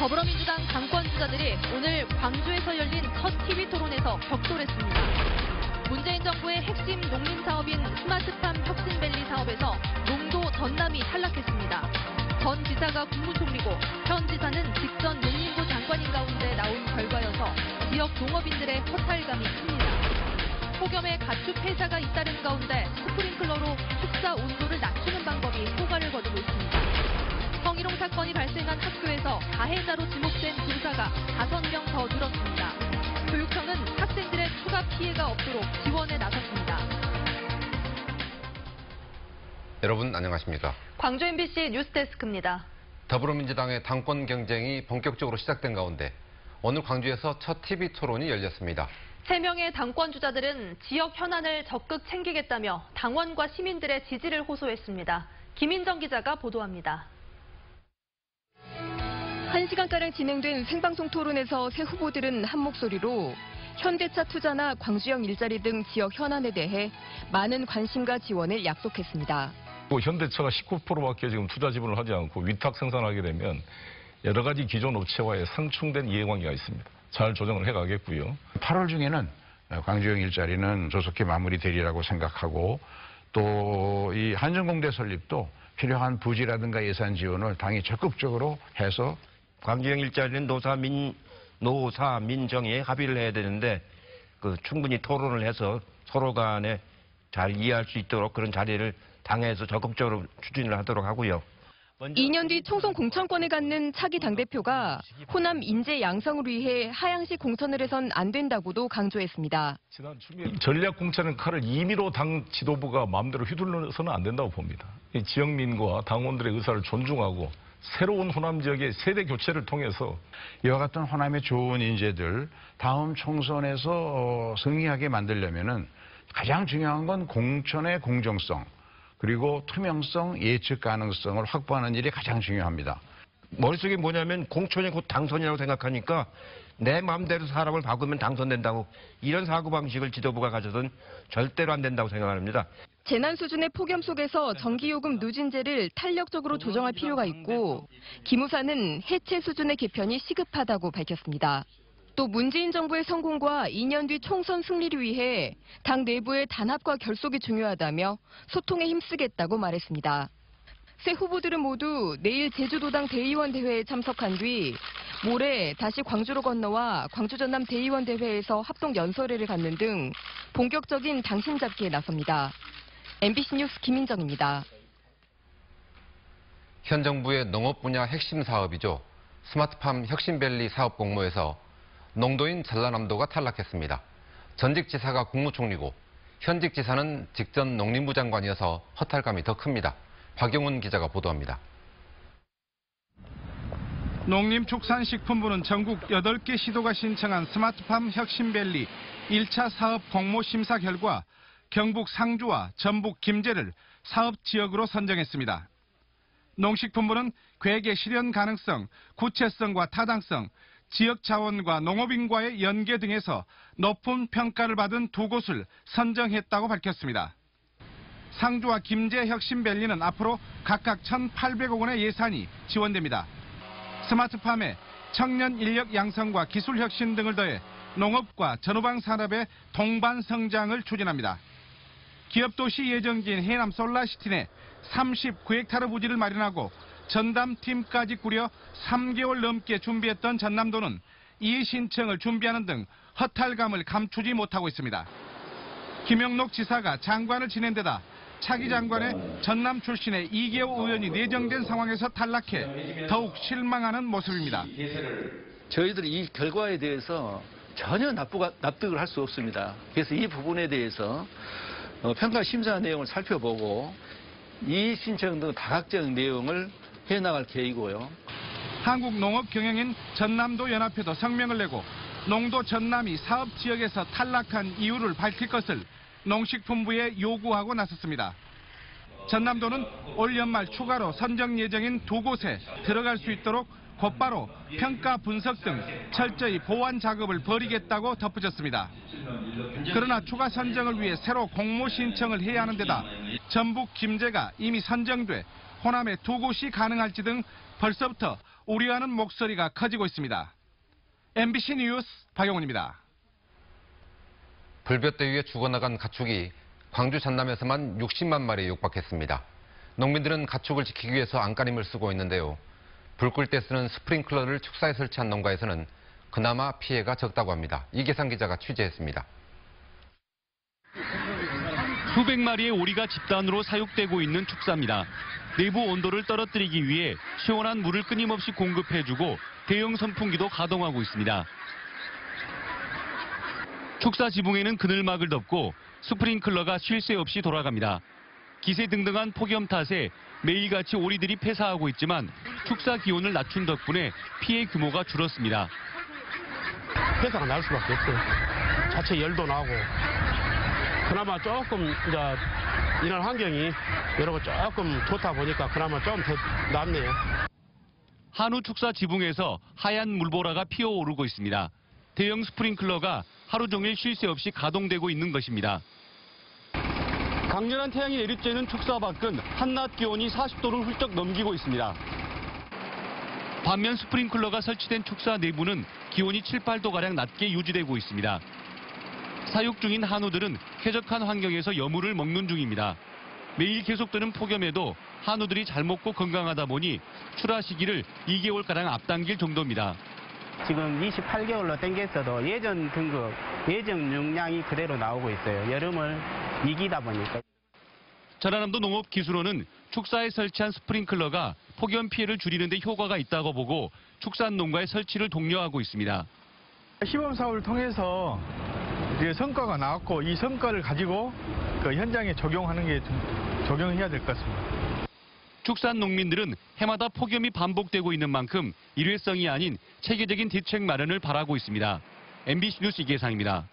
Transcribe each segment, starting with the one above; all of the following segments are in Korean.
더불어민주당 당권주자들이 오늘 광주에서 열린 첫 TV 토론에서 격돌했습니다. 문재인 정부의 핵심 농림사업인 스마트팜 혁신밸리 사업에서 농도 전남이 탈락했습니다. 전 지사가 국무총리고 현 지사는 직전 농림부 장관인 가운데 나온 결과여서 지역 농업인들의 허탈감이 큽니다. 폭염에 가축 폐사가 잇따른 가운데 스프링클러로 축사 온도를 낮추는 방법이 효과를 거두고 있습니다. 성희롱 사건이 발생한 학교에서 가해자로 지목된 교사가 5명 더 늘었습니다. 교육청은 학생들의 추가 피해가 없도록 지원에 나섰습니다. 여러분 안녕하십니까? 광주 MBC 뉴스데스크입니다. 더불어민주당의 당권 경쟁이 본격적으로 시작된 가운데 오늘 광주에서 첫 TV 토론이 열렸습니다. 3명의 당권 주자들은 지역 현안을 적극 챙기겠다며 당원과 시민들의 지지를 호소했습니다. 김인정 기자가 보도합니다. 1시간가량 진행된 생방송 토론에서 새 후보들은 한 목소리로 현대차 투자나 광주형 일자리 등 지역 현안에 대해 많은 관심과 지원을 약속했습니다. 현대차가 19%밖에 지금 투자 지분을 하지 않고 위탁 생산하게 되면 여러 가지 기존 업체와의 상충된 이해관계가 있습니다. 잘 조정을 해가겠고요. 8월 중에는 광주형 일자리는 조속히 마무리되리라고 생각하고 또 이 한전공대 설립도 필요한 부지라든가 예산 지원을 당이 적극적으로 해서 광주형 일자리는 노사 민정에 합의를 해야 되는데 충분히 토론을 해서 서로 간에 잘 이해할 수 있도록 그런 자리를 당에서 적극적으로 추진을 하도록 하고요. 2년 뒤 총선 공천권을 갖는 차기 당대표가 호남 인재 양성을 위해 하향식 공천을 해선 안 된다고도 강조했습니다. 전략 공천의 칼을 임의로 당 지도부가 마음대로 휘둘러서는 안 된다고 봅니다. 지역민과 당원들의 의사를 존중하고 새로운 호남 지역의 세대 교체를 통해서 이와 같은 호남의 좋은 인재들 다음 총선에서 승리하게 만들려면은 가장 중요한 건 공천의 공정성 그리고 투명성, 예측 가능성을 확보하는 일이 가장 중요합니다. 머릿속에 뭐냐면 공천이 곧 당선이라고 생각하니까 내 마음대로 사람을 바꾸면 당선된다고 이런 사고방식을 지도부가 가져서는 절대로 안 된다고 생각합니다. 재난 수준의 폭염 속에서 전기요금 누진제를 탄력적으로 조정할 필요가 있고 기무사는 해체 수준의 개편이 시급하다고 밝혔습니다. 또 문재인 정부의 성공과 2년 뒤 총선 승리를 위해 당 내부의 단합과 결속이 중요하다며 소통에 힘쓰겠다고 말했습니다. 새 후보들은 모두 내일 제주도당 대의원 대회에 참석한 뒤 모레 다시 광주로 건너와 광주 전남 대의원 대회에서 합동 연설회를 갖는 등 본격적인 당심 잡기에 나섭니다. MBC 뉴스 김인정입니다. 현 정부의 농업 분야 핵심 사업이죠. 스마트팜 혁신밸리 사업 공모에서 농도인 전라남도가 탈락했습니다. 전직 지사가 국무총리고 현직 지사는 직전 농림부 장관이어서 허탈감이 더 큽니다. 박용훈 기자가 보도합니다. 농림축산식품부는 전국 8개 시도가 신청한 스마트팜 혁신밸리 1차 사업 공모 심사 결과 경북 상주와 전북 김제를 사업 지역으로 선정했습니다. 농식품부는 괴계 실현 가능성, 구체성과 타당성, 지역 자원과 농업인과의 연계 등에서 높은 평가를 받은 2곳을 선정했다고 밝혔습니다. 상주와 김제 혁신밸리는 앞으로 각각 1,800억 원의 예산이 지원됩니다. 스마트팜에 청년 인력 양성과 기술 혁신 등을 더해 농업과 전후방 산업의 동반 성장을 추진합니다. 기업도시 예정지인 해남 솔라시티 내 39헥타르 부지를 마련하고 전담팀까지 꾸려 3개월 넘게 준비했던 전남도는 이 신청을 준비하는 등 허탈감을 감추지 못하고 있습니다. 김영록 지사가 장관을 지낸 데다 차기 장관의 전남 출신의 이계호 의원이 내정된 상황에서 탈락해 더욱 실망하는 모습입니다. 저희들이 이 결과에 대해서 전혀 납득을 할 수 없습니다. 그래서 이 부분에 대해서 평가 심사 내용을 살펴보고 이 신청 등 다각적 내용을 해나갈 계획이고요. 한국농업경영인 전남도 연합회도 성명을 내고 농도 전남이 사업 지역에서 탈락한 이유를 밝힐 것을 농식품부에 요구하고 나섰습니다. 전남도는 올 연말 추가로 선정 예정인 2곳에 들어갈 수 있도록 곧바로 평가 분석 등 철저히 보완 작업을 벌이겠다고 덧붙였습니다. 그러나 추가 선정을 위해 새로 공모 신청을 해야 하는 데다 전북 김제가 이미 선정돼 호남에 두 곳이 가능할지 등 벌써부터 우려하는 목소리가 커지고 있습니다. MBC 뉴스 박영훈입니다. 불볕더위에 죽어나간 가축이 광주 전남에서만 60만 마리에 육박했습니다. 농민들은 가축을 지키기 위해서 안간힘을 쓰고 있는데요. 불 끌 때 쓰는 스프링클러를 축사에 설치한 농가에서는 그나마 피해가 적다고 합니다. 이계상 기자가 취재했습니다. 수백 마리의 오리가 집단으로 사육되고 있는 축사입니다. 내부 온도를 떨어뜨리기 위해 시원한 물을 끊임없이 공급해주고 대형 선풍기도 가동하고 있습니다. 축사 지붕에는 그늘막을 덮고 스프링클러가 쉴 새 없이 돌아갑니다. 기세등등한 폭염 탓에 매일같이 오리들이 폐사하고 있지만 축사 기온을 낮춘 덕분에 피해 규모가 줄었습니다. 폐사가 날 수밖에 없어요. 자체 열도 나고 그나마 조금 이제 이런 환경이 여러분 조금 좋다 보니까 그나마 좀 더 낫네요. 한우 축사 지붕에서 하얀 물보라가 피어오르고 있습니다. 대형 스프링클러가 하루 종일 쉴 새 없이 가동되고 있는 것입니다. 강렬한 태양이 내리쬐는 축사 밖은 한낮 기온이 40도를 훌쩍 넘기고 있습니다. 반면 스프링클러가 설치된 축사 내부는 기온이 7, 8도가량 낮게 유지되고 있습니다. 사육 중인 한우들은 쾌적한 환경에서 여물을 먹는 중입니다. 매일 계속되는 폭염에도 한우들이 잘 먹고 건강하다 보니 출하 시기를 2개월가량 앞당길 정도입니다. 지금 28개월로 땡겼어도 예전 등급, 예전 용량이 그대로 나오고 있어요. 여름을 이기다 보니까. 전라남도 농업기술원은 축사에 설치한 스프링클러가 폭염 피해를 줄이는 데 효과가 있다고 보고 축산 농가의 설치를 독려하고 있습니다. 시범 사업을 통해서 이제 성과가 나왔고 이 성과를 가지고 그 현장에 적용해야 될 것 같습니다. 축산 농민들은 해마다 폭염이 반복되고 있는 만큼 일회성이 아닌 체계적인 대책 마련을 바라고 있습니다. MBC 뉴스 이계상입니다.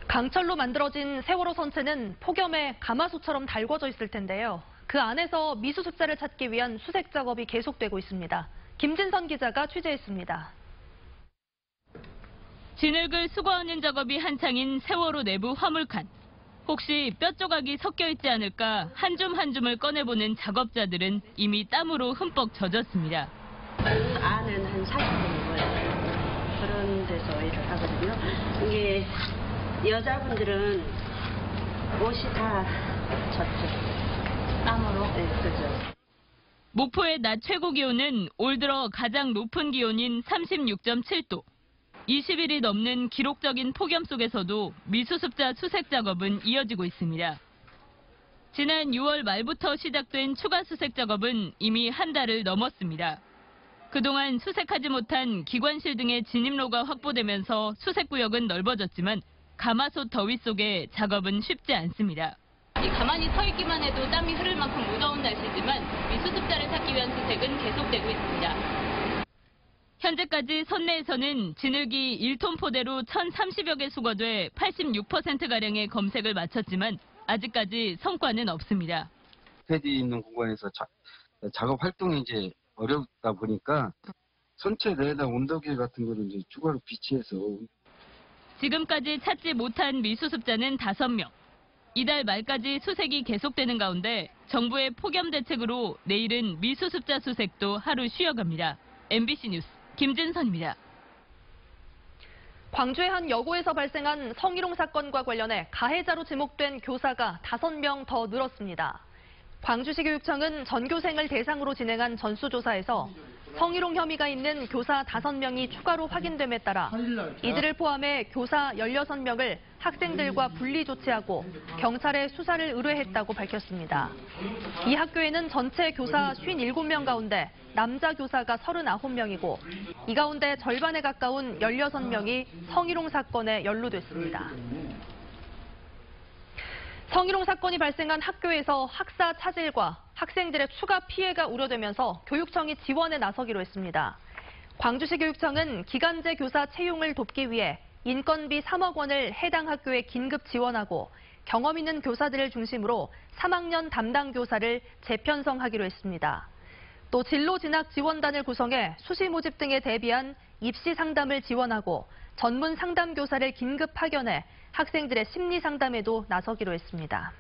강철로 만들어진 세월호 선체는 폭염에 가마솥처럼 달궈져 있을 텐데요. 그 안에서 미수습자를 찾기 위한 수색 작업이 계속되고 있습니다. 김진선 기자가 취재했습니다. 진흙을 수거하는 작업이 한창인 세월호 내부 화물칸. 혹시 뼈 조각이 섞여 있지 않을까 한 줌 한 줌을 꺼내보는 작업자들은 이미 땀으로 흠뻑 젖었습니다. 안은 한 40분 걸려요. 그런 데서 일을 하거든요. 이게 여자분들은 옷이 다 젖죠. 땀으로? 네, 그죠. 목포의 낮 최고 기온은 올 들어 가장 높은 기온인 36.7도. 20일이 넘는 기록적인 폭염 속에서도 미수습자 수색 작업은 이어지고 있습니다. 지난 6월 말부터 시작된 추가 수색 작업은 이미 한 달을 넘었습니다. 그동안 수색하지 못한 기관실 등의 진입로가 확보되면서 수색 구역은 넓어졌지만 가마솥 더위 속에 작업은 쉽지 않습니다. 가만히 서 있기만 해도 땀이 흐를 만큼 무더운 날씨지만 미수습자를 찾기 위한 수색은 계속되고 있습니다. 현재까지 선내에서는 진흙이 1톤 포대로 1,030여 개 수거돼 86%가량의 검색을 마쳤지만 아직까지 성과는 없습니다. 패디 있는 공간에서 작업 활동이 이제 어렵다 보니까 선체 내에다 온도계 같은 거를 이제 추가로 비치해서 지금까지 찾지 못한 미수습자는 5명. 이달 말까지 수색이 계속되는 가운데 정부의 폭염 대책으로 내일은 미수습자 수색도 하루 쉬어갑니다. MBC 뉴스 김진선입니다. 광주의 한 여고에서 발생한 성희롱 사건과 관련해 가해자로 지목된 교사가 5명 더 늘었습니다. 광주시 교육청은 전교생을 대상으로 진행한 전수조사에서 성희롱 혐의가 있는 교사 5명이 추가로 확인됨에 따라 이들을 포함해 교사 16명을 학생들과 분리 조치하고 경찰에 수사를 의뢰했다고 밝혔습니다. 이 학교에는 전체 교사 57명 가운데 남자 교사가 39명이고 이 가운데 절반에 가까운 16명이 성희롱 사건에 연루됐습니다. 성희롱 사건이 발생한 학교에서 학사 차질과 학생들의 추가 피해가 우려되면서 교육청이 지원에 나서기로 했습니다. 광주시 교육청은 기간제 교사 채용을 돕기 위해 인건비 3억 원을 해당 학교에 긴급 지원하고 경험 있는 교사들을 중심으로 3학년 담당 교사를 재편성하기로 했습니다. 또 진로 진학 지원단을 구성해 수시 모집 등에 대비한 입시 상담을 지원하고 전문 상담 교사를 긴급 파견해 학생들의 심리 상담에도 나서기로 했습니다.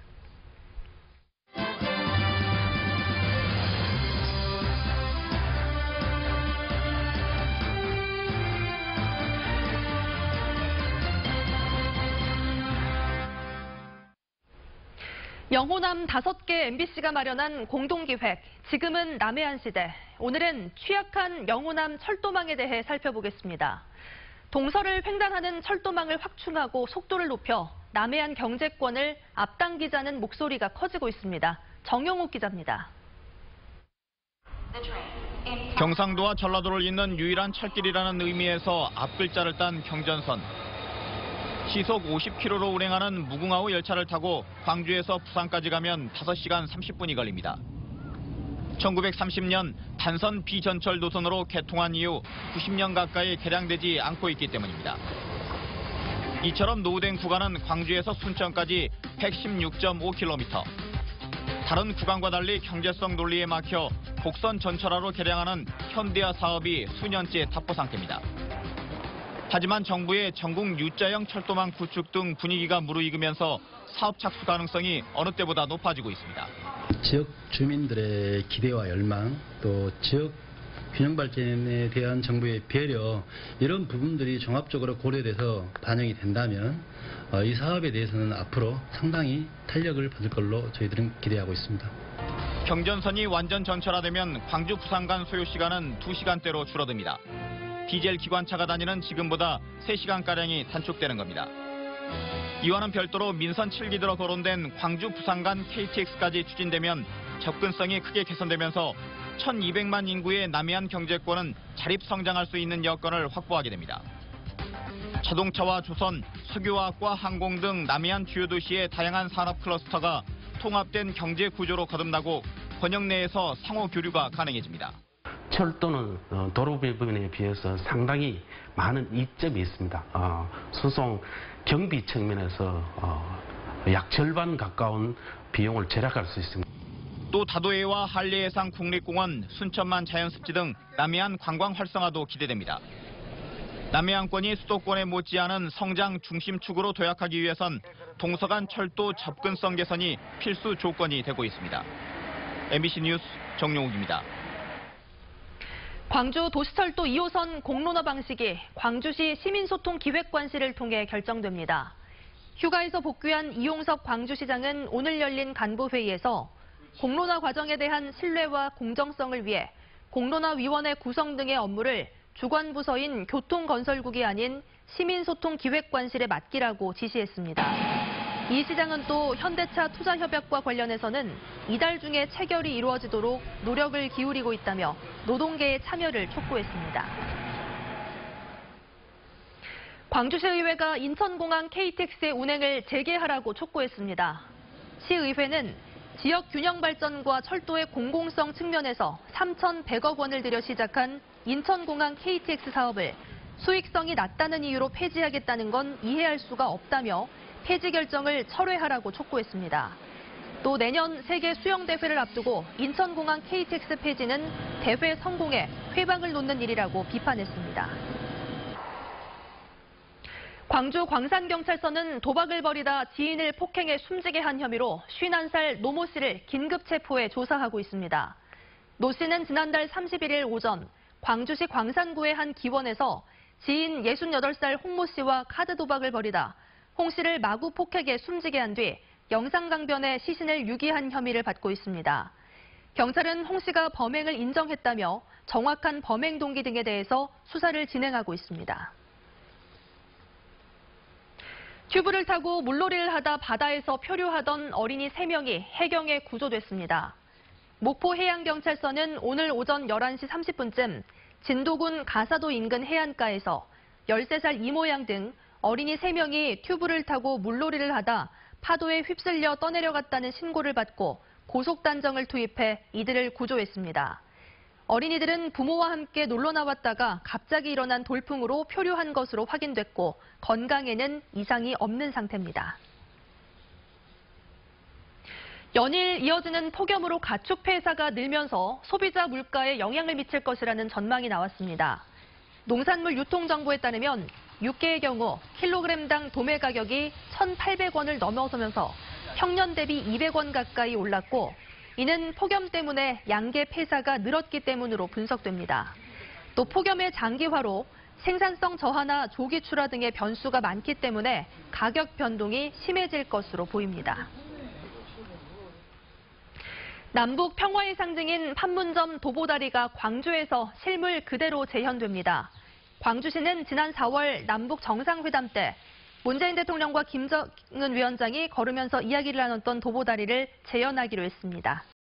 영호남 5개 MBC가 마련한 공동기획, 지금은 남해안 시대. 오늘은 취약한 영호남 철도망에 대해 살펴보겠습니다. 동서를 횡단하는 철도망을 확충하고 속도를 높여 남해안 경제권을 앞당기자는 목소리가 커지고 있습니다. 정영욱 기자입니다. 경상도와 전라도를 잇는 유일한 철길이라는 의미에서 앞글자를 딴 경전선. 시속 50km로 운행하는 무궁화호 열차를 타고 광주에서 부산까지 가면 5시간 30분이 걸립니다. 1930년 단선 비전철 노선으로 개통한 이후 90년 가까이 개량되지 않고 있기 때문입니다. 이처럼 노후된 구간은 광주에서 순천까지 116.5km. 다른 구간과 달리 경제성 논리에 막혀 곡선 전철화로 개량하는 현대화 사업이 수년째 답보 상태입니다. 하지만 정부의 전국 U자형 철도망 구축 등 분위기가 무르익으면서 사업 착수 가능성이 어느 때보다 높아지고 있습니다. 지역 주민들의 기대와 열망, 또 지역 균형 발전에 대한 정부의 배려, 이런 부분들이 종합적으로 고려돼서 반영이 된다면 이 사업에 대해서는 앞으로 상당히 탄력을 받을 걸로 저희들은 기대하고 있습니다. 경전선이 완전 전철화되면 광주 부산 간 소요 시간은 2시간대로 줄어듭니다. 디젤 기관차가 다니는 지금보다 3시간가량이 단축되는 겁니다. 이와는 별도로 민선 7기도로 거론된 광주 부산 간 KTX까지 추진되면 접근성이 크게 개선되면서 1200만 인구의 남해안 경제권은 자립성장할 수 있는 여건을 확보하게 됩니다. 자동차와 조선, 석유화학과 항공 등 남해안 주요 도시의 다양한 산업 클러스터가 통합된 경제 구조로 거듭나고 권역 내에서 상호 교류가 가능해집니다. 철도는 도로 부분에 비해서 상당히 많은 이점이 있습니다. 수송 경비 측면에서 약 절반 가까운 비용을 절약할 수 있습니다. 또 다도해와 한리해상 국립공원, 순천만 자연습지 등 남해안 관광 활성화도 기대됩니다. 남해안권이 수도권에 못지않은 성장 중심축으로 도약하기 위해선 동서간 철도 접근성 개선이 필수 조건이 되고 있습니다. MBC 뉴스 정용욱입니다. 광주 도시철도 2호선 공론화 방식이 광주시 시민소통기획관실을 통해 결정됩니다. 휴가에서 복귀한 이용석 광주시장은 오늘 열린 간부회의에서 공론화 과정에 대한 신뢰와 공정성을 위해 공론화위원회 구성 등의 업무를 주관부서인 교통건설국이 아닌 시민소통기획관실에 맡기라고 지시했습니다. 이 시장은 또 현대차 투자협약과 관련해서는 이달 중에 체결이 이루어지도록 노력을 기울이고 있다며 노동계의 참여를 촉구했습니다. 광주시의회가 인천공항 KTX의 운행을 재개하라고 촉구했습니다. 시의회는 지역 균형 발전과 철도의 공공성 측면에서 3,100억 원을 들여 시작한 인천공항 KTX 사업을 수익성이 낮다는 이유로 폐지하겠다는 건 이해할 수가 없다며 폐지 결정을 철회하라고 촉구했습니다. 또 내년 세계 수영대회를 앞두고 인천공항 KTX 폐지는 대회 성공에 회방을 놓는 일이라고 비판했습니다. 광주 광산경찰서는 도박을 벌이다 지인을 폭행해 숨지게 한 혐의로 51살 노모 씨를 긴급 체포해 조사하고 있습니다. 노 씨는 지난달 31일 오전 광주시 광산구의 한 기원에서 지인 68살 홍모 씨와 카드 도박을 벌이다 홍 씨를 마구 폭행해 숨지게 한 뒤 영상강변에 시신을 유기한 혐의를 받고 있습니다. 경찰은 홍 씨가 범행을 인정했다며 정확한 범행 동기 등에 대해서 수사를 진행하고 있습니다. 튜브를 타고 물놀이를 하다 바다에서 표류하던 어린이 3명이 해경에 구조됐습니다. 목포해양경찰서는 오늘 오전 11시 30분쯤 진도군 가사도 인근 해안가에서 13살 이모양 등 어린이 3명이 튜브를 타고 물놀이를 하다 파도에 휩쓸려 떠내려갔다는 신고를 받고 고속단정을 투입해 이들을 구조했습니다. 어린이들은 부모와 함께 놀러 나왔다가 갑자기 일어난 돌풍으로 표류한 것으로 확인됐고 건강에는 이상이 없는 상태입니다. 연일 이어지는 폭염으로 가축 폐사가 늘면서 소비자 물가에 영향을 미칠 것이라는 전망이 나왔습니다. 농산물 유통정보에 따르면 육개의 경우 킬로그램당 도매 가격이 1,800원을 넘어서면서 평년 대비 200원 가까이 올랐고, 이는 폭염 때문에 양계 폐사가 늘었기 때문으로 분석됩니다. 또 폭염의 장기화로 생산성 저하나 조기 출하 등의 변수가 많기 때문에 가격 변동이 심해질 것으로 보입니다. 남북 평화의 상징인 판문점 도보다리가 광주에서 실물 그대로 재현됩니다. 광주시는 지난 4월 남북 정상회담 때 문재인 대통령과 김정은 위원장이 걸으면서 이야기를 나눴던 도보다리를 재현하기로 했습니다.